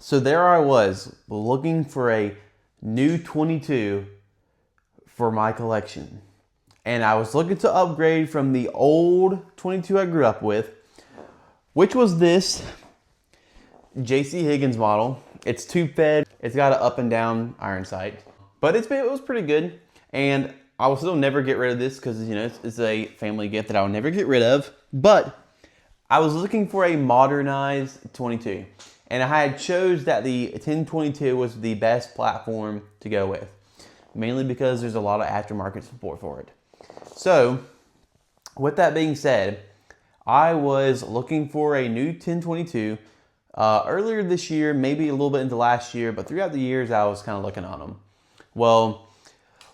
So there I was looking for a new 22 for my collection. And I was looking to upgrade from the old 22 I grew up with, which was this J.C. Higgins model. It's tube fed. It's got an up and down iron sight, but it was pretty good. And I will still never get rid of this because, you know, it's a family gift that I'll never get rid of. But I was looking for a modernized 22, and I had chose that the 1022 was the best platform to go with, mainly because there's a lot of aftermarket support for it. So, with that being said, I was looking for a new 1022 earlier this year, maybe a little bit into last year, but throughout the years I was kind of looking on them. Well,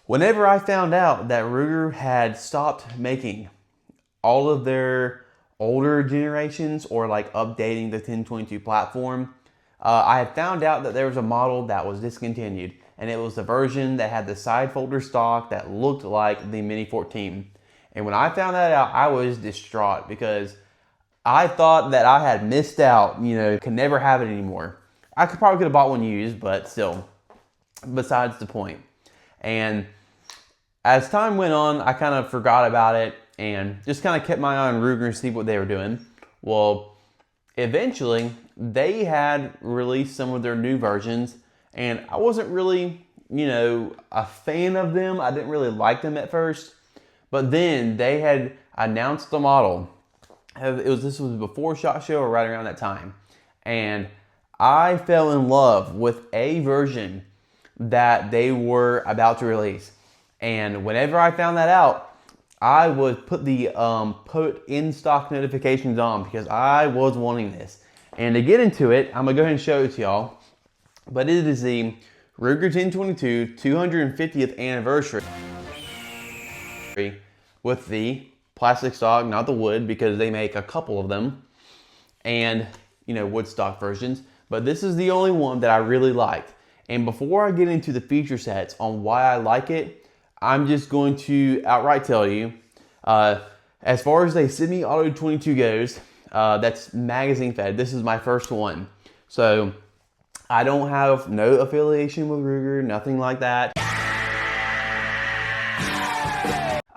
whenever I found out that Ruger had stopped making all of their older generations or like updating the 1022 platform, I had found out that there was a model that was discontinued, and it was the version that had the side folder stock that looked like the Mini 14. And when I found that out, I was distraught because I thought that I had missed out, you know, could never have it anymore. I probably could have bought one used, but still, besides the point. And as time went on, I kind of forgot about it and just kind of kept my eye on Ruger and see what they were doing. Well, eventually, they had released some of their new versions, and I wasn't really, you know, a fan of them. I didn't really like them at first, but then they had announced the model. This was before SHOT Show or right around that time, and I fell in love with a version that they were about to release. And whenever I found that out, I would put the put in stock notifications on because I was wanting this. And to get into it, I'm gonna go ahead and show it to y'all. But it is the Ruger 1022 250th anniversary with the plastic stock, not the wood, because they make a couple of them, and, you know, wood stock versions. But this is the only one that I really liked. And before I get into the feature sets on why I like it, I'm just going to outright tell you, as far as a semi-auto 22 goes, that's magazine fed. This is my first one. So I don't have no affiliation with Ruger, nothing like that.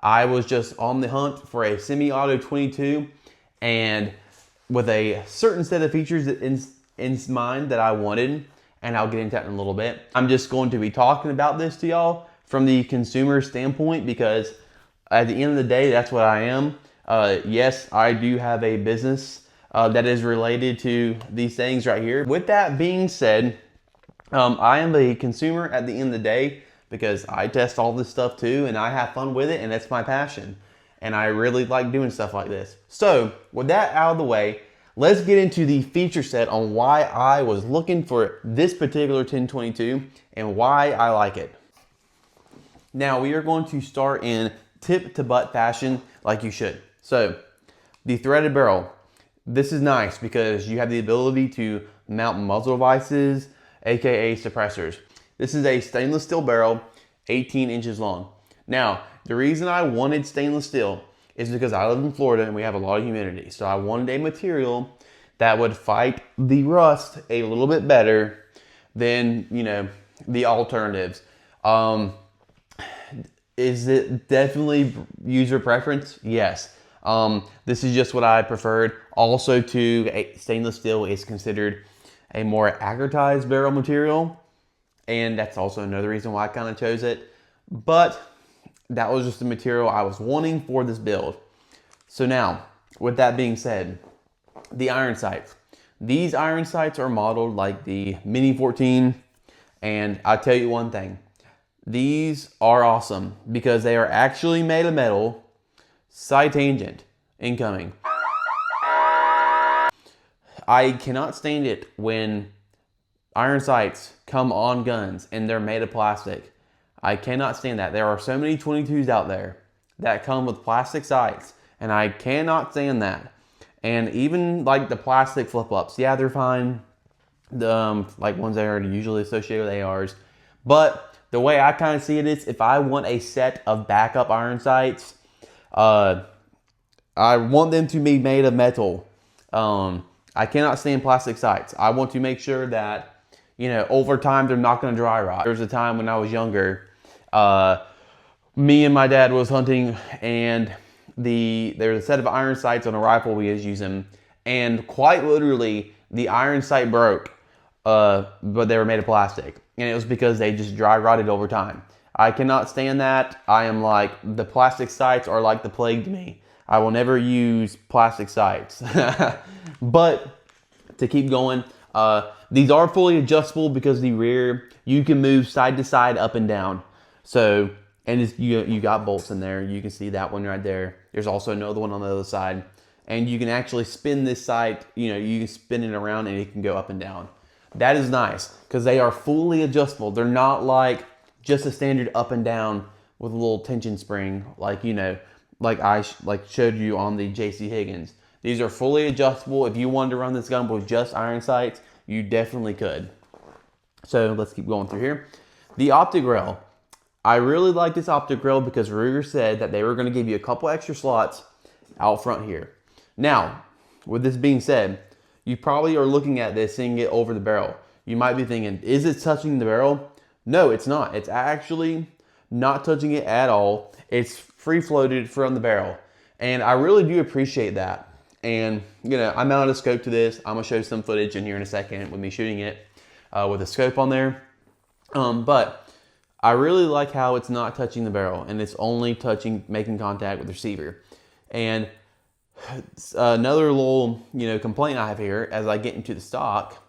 I was just on the hunt for a semi-auto 22, and with a certain set of features in mind that I wanted, and I'll get into that in a little bit. I'm just going to be talking about this to y'all from the consumer standpoint because at the end of the day, that's what I am. Yes, I do have a business that is related to these things right here. With that being said, I am a consumer at the end of the day because I test all this stuff too, and I have fun with it, and that's my passion. And I really like doing stuff like this. So with that out of the way, let's get into the feature set on why I was looking for this particular 1022 and why I like it. Now we are going to start in tip to butt fashion like you should. So the threaded barrel. This is nice because you have the ability to mount muzzle devices, aka suppressors. This is a stainless steel barrel, 18 inches long. Now, the reason I wanted stainless steel is because I live in Florida and we have a lot of humidity. So I wanted a material that would fight the rust a little bit better than, you know, the alternatives. Is it definitely user preference? Yes. This is just what I preferred. Also, stainless steel is considered a more aggregatized barrel material, and that's also another reason why I kind of chose it. But that was just the material I was wanting for this build. So now, with that being said, the iron sights. These iron sights are modeled like the Mini 14, and I'll tell you one thing. These are awesome because they are actually made of metal, sight tangent, incoming. I cannot stand it when iron sights come on guns and they're made of plastic. I cannot stand that. There are so many 22s out there that come with plastic sights, and I cannot stand that. And even like the plastic flip-ups, yeah, they're fine. Like ones that are usually associated with ARs. But the way I kind of see it is, if I want a set of backup iron sights, I want them to be made of metal. I cannot stand plastic sights. I want to make sure that you know, over time, they're not gonna dry rot. There was a time when I was younger, me and my dad was hunting, and there was a set of iron sights on a rifle we was using, and quite literally, the iron sight broke, but they were made of plastic. And it was because they just dry rotted over time. I cannot stand that. I am like, the plastic sights are like the plague to me. I will never use plastic sights. But to keep going, these are fully adjustable because the rear, you can move side to side, up and down. So, and you got bolts in there. You can see that one right there. There's also another one on the other side. And you can actually spin this sight, you know, you can spin it around and it can go up and down. That is nice because they are fully adjustable. They're not like just a standard up and down with a little tension spring, like, you know, like I showed you on the JC Higgins. These are fully adjustable. If you wanted to run this gun with just iron sights, you definitely could. So let's keep going through here. The optic rail. I really like this optic rail because Ruger said that they were going to give you a couple extra slots out front here. Now, with this being said, you probably are looking at this, seeing it over the barrel. You might be thinking, is it touching the barrel? No, it's not. It's actually not touching it at all. It's free floated from the barrel. And I really do appreciate that. And, you know, I mounted a scope to this. I'm gonna show some footage in here in a second with me shooting it with a scope on there. But I really like how it's not touching the barrel and it's only making contact with the receiver. And another little, you know, complaint I have here as I get into the stock.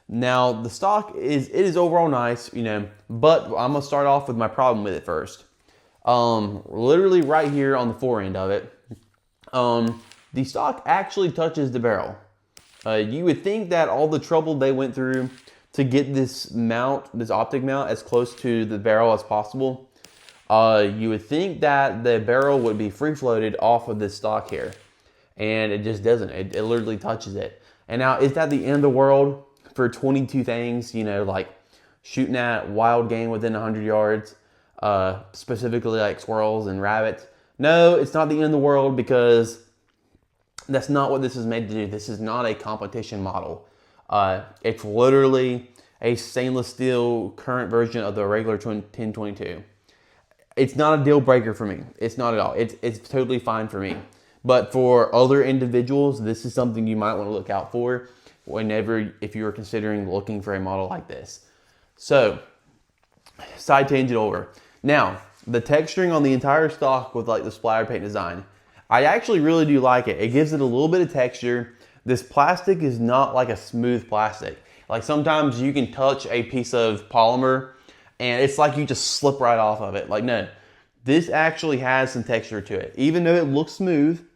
Now the stock is overall nice, you know, but I'm gonna start off with my problem with it first. Literally right here on the fore end of it, the stock actually touches the barrel. You would think that all the trouble they went through to get this mount, this optic mount, as close to the barrel as possible, you would think that the barrel would be free floated off of this stock here. And it just doesn't. It literally touches it. And now, is that the end of the world for 22 things, you know, like shooting at wild game within 100 yards, specifically like squirrels and rabbits? No, it's not the end of the world because that's not what this is made to do. This is not a competition model. It's literally a stainless steel current version of the regular 1022. It's not a deal breaker for me. It's not at all. It's totally fine for me. But for other individuals, this is something you might want to look out for if you are considering looking for a model like this. So, side tangent over. Now, the texturing on the entire stock with like the splatter paint design, I actually really do like it. It gives it a little bit of texture. This plastic is not like a smooth plastic. Like sometimes you can touch a piece of polymer and it's like you just slip right off of it. Like no, this actually has some texture to it. Even though it looks smooth,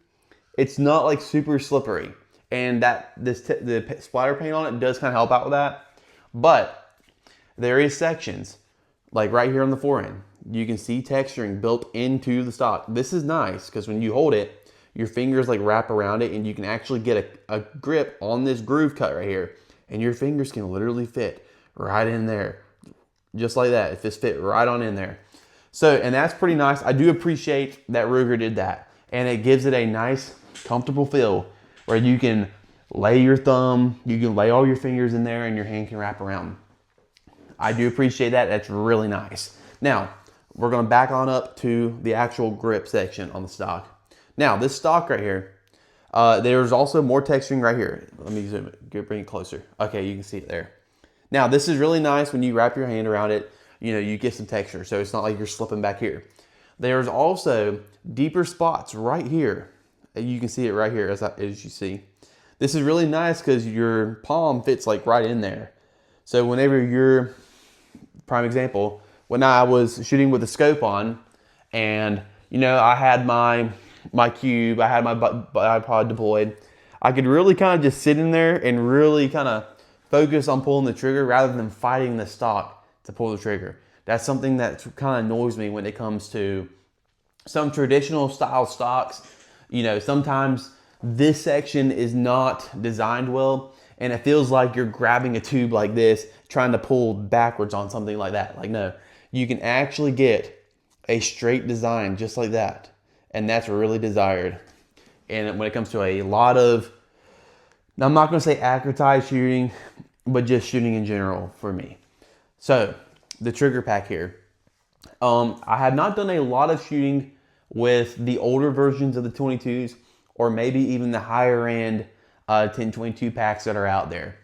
it's not like super slippery. And the splatter paint on it does kind of help out with that. But there is sections, like right here on the fore end, you can see texturing built into the stock. This is nice because when you hold it, your fingers like wrap around it and you can actually get a grip on this groove cut right here. And your fingers can literally fit right in there. Just like that, it just fit right on in there. So, and that's pretty nice. I do appreciate that Ruger did that. And it gives it a nice, comfortable feel where you can lay your thumb, you can lay all your fingers in there and your hand can wrap around. I do appreciate that. That's really nice. Now, we're gonna back on up to the actual grip section on the stock. Now, this stock right here, there's also more texturing right here. Let me zoom it, bring it closer. Okay, you can see it there. Now, this is really nice when you wrap your hand around it, you know, you get some texture, so it's not like you're slipping back here. There's also deeper spots right here. You can see it right here as you see. This is really nice because your palm fits like right in there. So whenever you're, prime example, when I was shooting with the scope on and, you know, I had my cube, I had my bipod deployed, I could really kind of just sit in there and really kind of focus on pulling the trigger rather than fighting the stock to pull the trigger. That's something that kind of annoys me when it comes to some traditional style stocks. You know, sometimes this section is not designed well and it feels like you're grabbing a tube like this, trying to pull backwards on something like that. Like no, you can actually get a straight design just like that. And that's really desired. And when it comes to a lot of, now I'm not gonna say accurate shooting, but just shooting in general for me. So the trigger pack here. I have not done a lot of shooting with the older versions of the 22s, or maybe even the higher end 10-22 packs that are out there.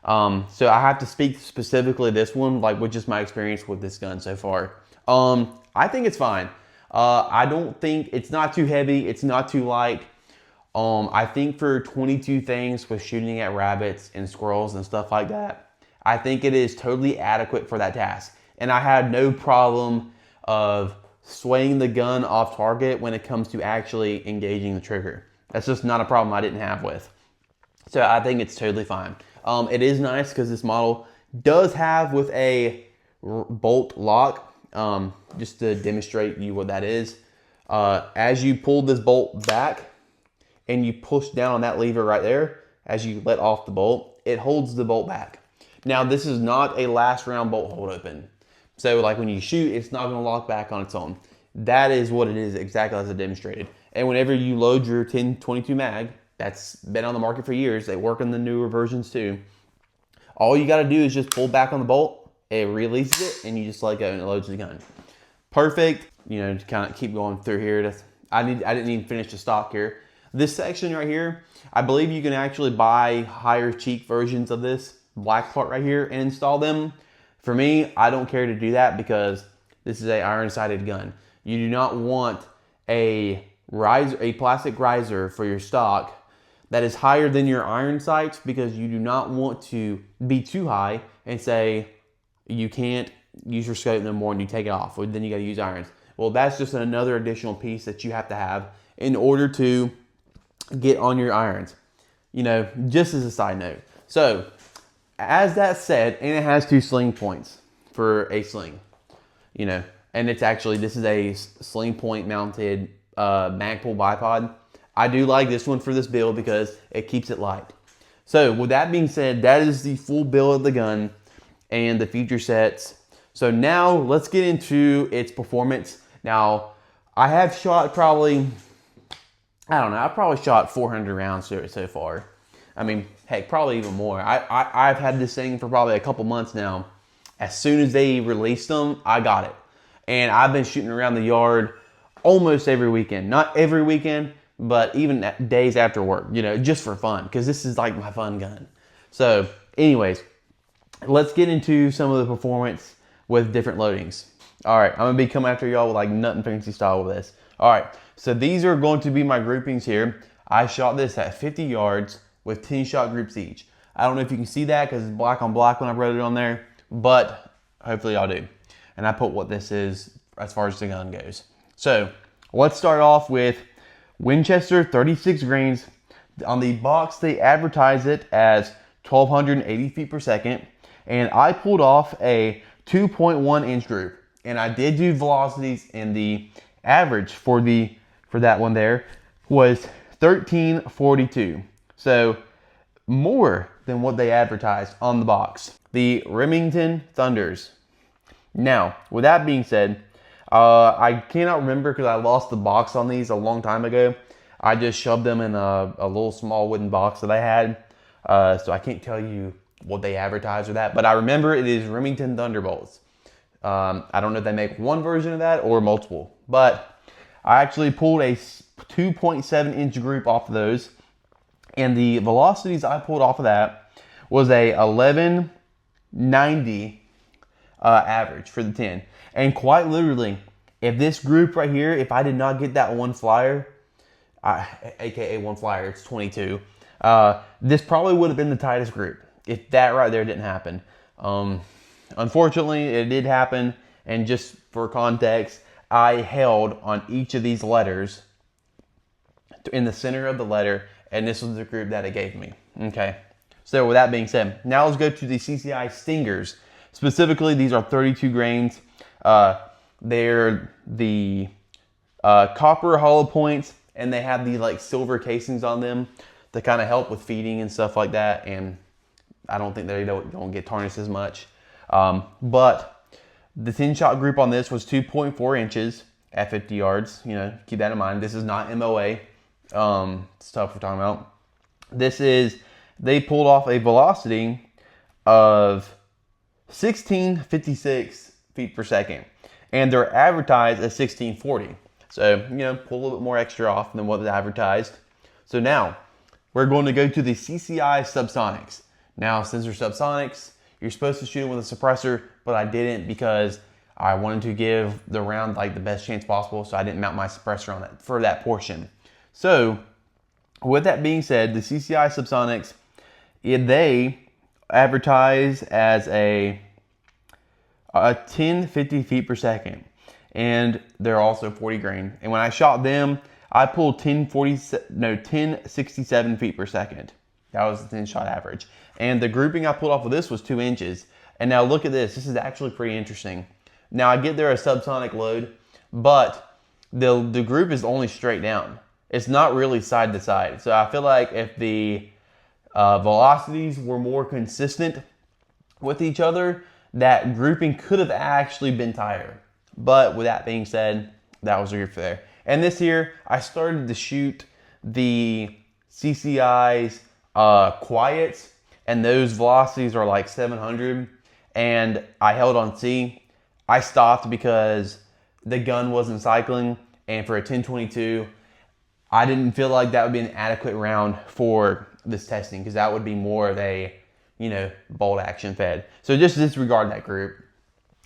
So I have to speak specifically this one, like with just my experience with this gun so far. I think it's fine. I don't think it's not too heavy. It's not too light. I think for 22 things with shooting at rabbits and squirrels and stuff like that, I think it is totally adequate for that task. And I had no problem of swaying the gun off target when it comes to actually engaging the trigger. That's just not a problem I didn't have with. So I think it's totally fine. It is nice because this model does have with a bolt lock, just to demonstrate you what that is. As you pull this bolt back and you push down on that lever right there, as you let off the bolt, it holds the bolt back. Now this is not a last round bolt hold open. So like when you shoot, it's not gonna lock back on its own. That is what it is, exactly as I demonstrated. And whenever you load your 10-22 mag, that's been on the market for years. They work on the newer versions too. All you gotta do is just pull back on the bolt, it releases it, and you just let go and it loads the gun. Perfect. You know, to kind of keep going through here. I didn't even finish the stock here. This section right here, I believe you can actually buy higher cheek versions of this black part right here and install them. For me, I don't care to do that because this is a iron-sighted gun. You do not want a plastic riser for your stock that is higher than your iron sights, because you do not want to be too high and say you can't use your scope no more and you take it off, or then you got to use irons. Well, that's just another additional piece that you have to have in order to get on your irons, you know, just as a side note. So as that said, and it has 2 sling points for a sling, you know, and it's actually, this is a sling point mounted Magpul bipod. I do like this one for this build because it keeps it light. So with that being said, that is the full build of the gun and the feature sets. So now let's get into its performance. Now I have shot probably, I don't know, I've probably shot 400 rounds so far. I mean, heck, probably even more. I've had this thing for probably a couple months now. As soon as they released them, I got it. And I've been shooting around the yard almost every weekend. Not every weekend, but even days after work, you know, just for fun, because this is like my fun gun. So anyways, let's get into some of the performance with different loadings. All right, I'm gonna be coming after y'all with like nothing fancy style with this. All right, so these are going to be my groupings here. I shot this at 50 yards with 10 shot groups each. I don't know if you can see that because it's black on black when I wrote it on there, but hopefully y'all do. And I put what this is as far as the gun goes. So let's start off with Winchester 36 grains. On the box, they advertise it as 1,280 feet per second. And I pulled off a 2.1 inch group. And I did do velocities, and the average for that one there was 1342. So more than what they advertised on the box. The Remington Thunders. Now, with that being said, I cannot remember because I lost the box on these a long time ago. I just shoved them in a little small wooden box that I had. So I can't tell you what they advertised or that, but I remember it is Remington Thunderbolts. I don't know if they make one version of that or multiple, but I actually pulled a 2.7 inch group off of those. And the velocities I pulled off of that was a 1190 average for the 10. And quite literally, if this group right here, if I did not get that one flyer, aka one flyer, it's 22, this probably would have been the tightest group if that right there didn't happen. Unfortunately, it did happen, and just for context, I held on each of these letters in the center of the letter, and this was the group that it gave me. Okay, so with that being said, now let's go to the CCI Stingers. Specifically, these are 32 grains. They're the copper hollow points, and they have the like silver casings on them to kind of help with feeding and stuff like that. And I don't think they don't get tarnished as much. But the 10 shot group on this was 2.4 inches at 50 yards. You know, keep that in mind. This is not MOA stuff we're talking about. This is, they pulled off a velocity of 1656 feet per second. And they're advertised as 1640. So, you know, pull a little bit more extra off than what is advertised. So now, we're going to go to the CCI subsonics. Now, since they're subsonics, you're supposed to shoot them with a suppressor, but I didn't because I wanted to give the round like the best chance possible, so I didn't mount my suppressor on that for that portion. So, with that being said, the CCI subsonics, they advertise as a 1050 feet per second, and they're also 40 grain. And when I shot them, I pulled 1067 feet per second. That was the 10 shot average. And the grouping I pulled off of this was 2 inches. And now look at this. This is actually pretty interesting. Now I get there a subsonic load, but the group is only straight down. It's not really side to side. So I feel like if the velocities were more consistent with each other, that grouping could have actually been tighter. But with that being said, that was the group there. And this year, I started to shoot the CCI's quiets, and those velocities are like 700, and I held on C. I stopped because the gun wasn't cycling, and for a 1022, I didn't feel like that would be an adequate round for this testing, because that would be more of a, you know, bolt action fed. So just disregard that group.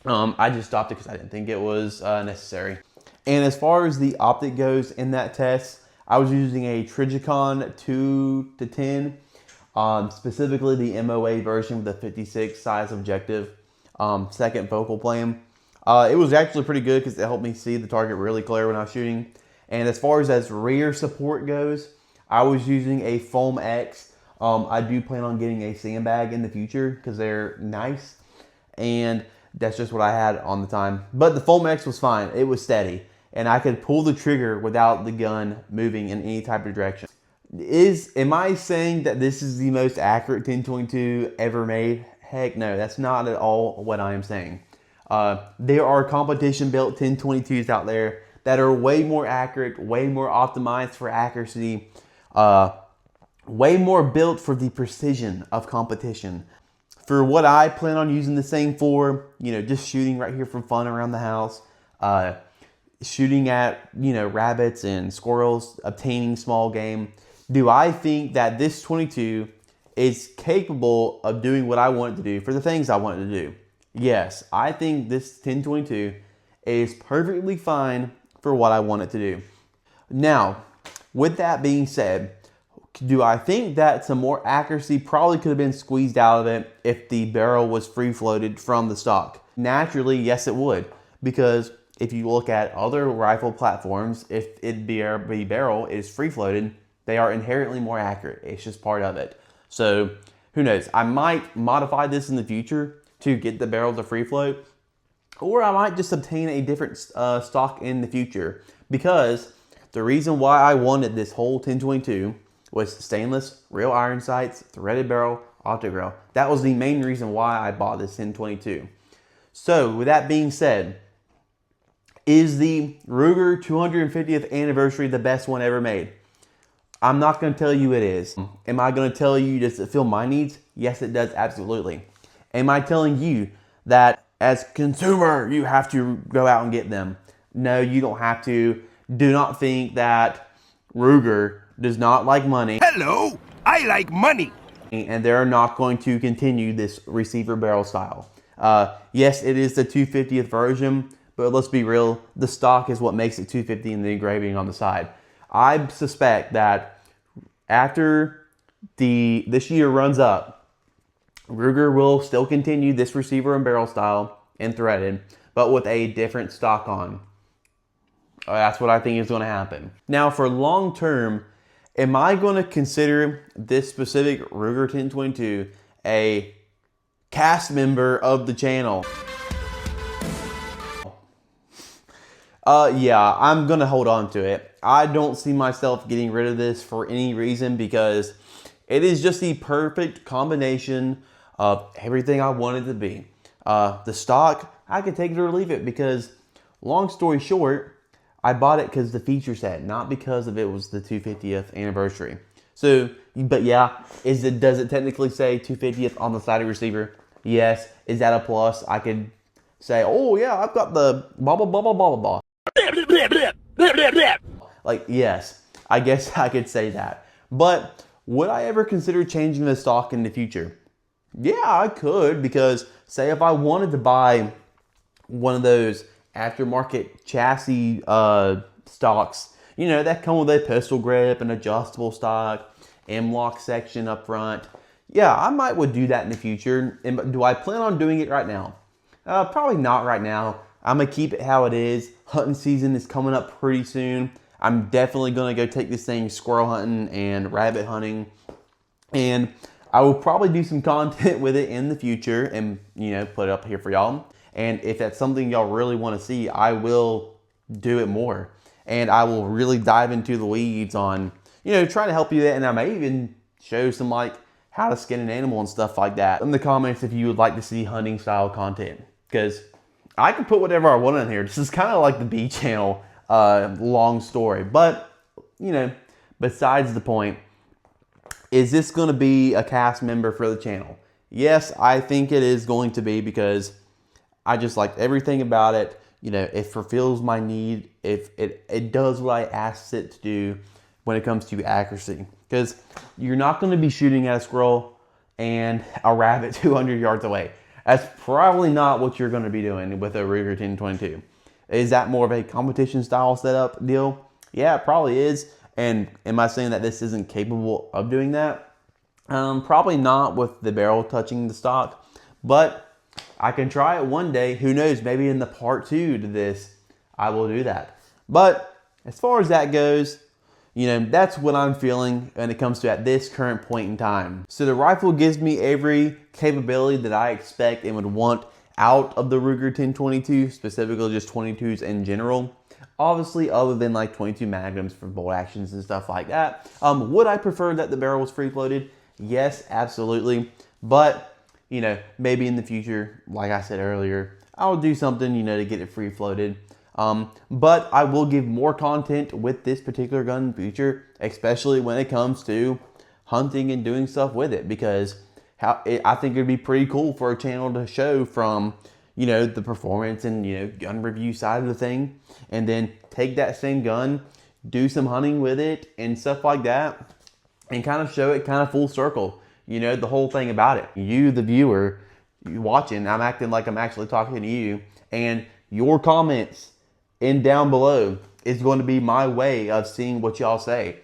I just stopped it because I didn't think it was necessary. And as far as the optic goes in that test, I was using a Trijicon 2-10, specifically the MOA version with the 56 size objective, second focal plane. It was actually pretty good because it helped me see the target really clear when I was shooting. And as far as rear support goes, I was using a Foam X. I do plan on getting a sandbag in the future because they're nice. And that's just what I had on the time. But the Foam X was fine. It was steady. And I could pull the trigger without the gun moving in any type of direction. Am I saying that this is the most accurate 1022 ever made? Heck no, that's not at all what I am saying. There are competition-built 1022s out there that are way more accurate, way more optimized for accuracy, way more built for the precision of competition. For what I plan on using the same for, you know, just shooting right here for fun around the house, shooting at, you know, rabbits and squirrels, obtaining small game. Do I think that this 22 is capable of doing what I want it to do for the things I want it to do? Yes, I think this 1022 is perfectly fine for what I want it to do. Now, with that being said, do I think that some more accuracy probably could have been squeezed out of it if the barrel was free floated from the stock? Naturally, yes it would, because if you look at other rifle platforms, if the barrel is free floated, they are inherently more accurate. It's just part of it. So who knows? I might modify this in the future to get the barrel to free float, or I might just obtain a different stock in the future, because the reason why I wanted this whole 1022 was stainless, real iron sights, threaded barrel, optic rail. That was the main reason why I bought this 1022. So with that being said, is the Ruger 250th anniversary the best one ever made? I'm not going to tell you it is. Am I going to tell you, does it fill my needs? Yes, it does, absolutely. Am I telling you that as consumer, you have to go out and get them? No, you don't have to. Do not think that Ruger does not like money. Hello, I like money. And they're not going to continue this receiver barrel style. Yes, it is the 250th version, but let's be real, the stock is what makes it 250 and the engraving on the side. I suspect that after this year runs up, Ruger will still continue this receiver and barrel style and threaded, but with a different stock on. That's what I think is going to happen. Now for long term, am I going to consider this specific Ruger 1022 a cast member of the channel? Yeah, I'm going to hold on to it. I don't see myself getting rid of this for any reason, because it is just the perfect combination of everything I want it to be. The stock, I can take it or leave it, because long story short, I bought it because the feature set, not because of it was the 250th anniversary. So, but yeah, does it technically say 250th on the sliding receiver? Yes. Is that a plus? I could say, oh yeah, I've got the blah blah blah blah blah blah. Like, yes, I guess I could say that. But would I ever consider changing the stock in the future? Yeah, I could, because say if I wanted to buy one of those aftermarket chassis stocks, you know, that come with a pistol grip and adjustable stock, M-lock section up front. Yeah, I would do that in the future. And do I plan on doing it right now? Probably not right now. I'm gonna keep it how it is. Hunting season is coming up pretty soon. I'm definitely gonna go take this thing squirrel hunting and rabbit hunting, and I will probably do some content with it in the future and, you know, put it up here for y'all. And if that's something y'all really want to see, I will do it more. And I will really dive into the weeds on, you know, trying to help you. And I may even show some like how to skin an animal and stuff like that in the comments if you would like to see hunting style content. Because I can put whatever I want in here. This is kind of like the B channel, long story. But, you know, besides the point, is this going to be a cast member for the channel? Yes, I think it is going to be, because I just like everything about it. You know, it fulfills my need. If it does what I asked it to do when it comes to accuracy. Because you're not going to be shooting at a squirrel and a rabbit 200 yards away. That's probably not what you're going to be doing with a Ruger 1022. Is that more of a competition style setup deal? Yeah, it probably is. And am I saying that this isn't capable of doing that? Probably not with the barrel touching the stock, but I can try it one day. Who knows? Maybe in the part 2 to this, I will do that. But as far as that goes, you know, that's what I'm feeling when it comes to at this current point in time. So the rifle gives me every capability that I expect and would want out of the Ruger 1022, specifically just 22s in general. Obviously, other than like 22 magnums for bolt actions and stuff like that. Would I prefer that the barrel was free floated? Yes, absolutely. But, you know, maybe in the future, like I said earlier, I'll do something, you know, to get it free floated. But I will give more content with this particular gun in the future, especially when it comes to hunting and doing stuff with it, because I think it'd be pretty cool for a channel to show from, you know, the performance and, you know, gun review side of the thing, and then take that same gun, do some hunting with it and stuff like that, and kind of show it kind of full circle, you know, the whole thing about it. You, the viewer, you watching, I'm acting like I'm actually talking to you, and your comments in down below is going to be my way of seeing what y'all say.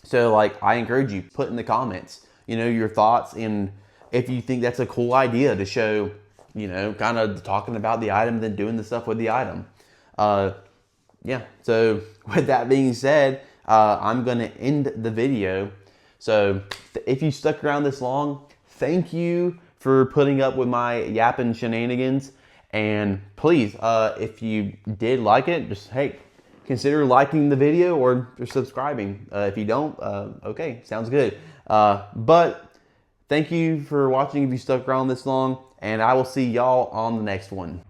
So like, I encourage you, put in the comments, you know, your thoughts, and if you think that's a cool idea to show, you know, kind of talking about the item, then doing the stuff with the item. Yeah, so with that being said, I'm going to end the video. So if you stuck around this long, thank you for putting up with my yapping shenanigans. And please, if you did like it, just, hey, consider liking the video or subscribing. If you don't, okay, sounds good. But thank you for watching if you stuck around this long, and I will see y'all on the next one.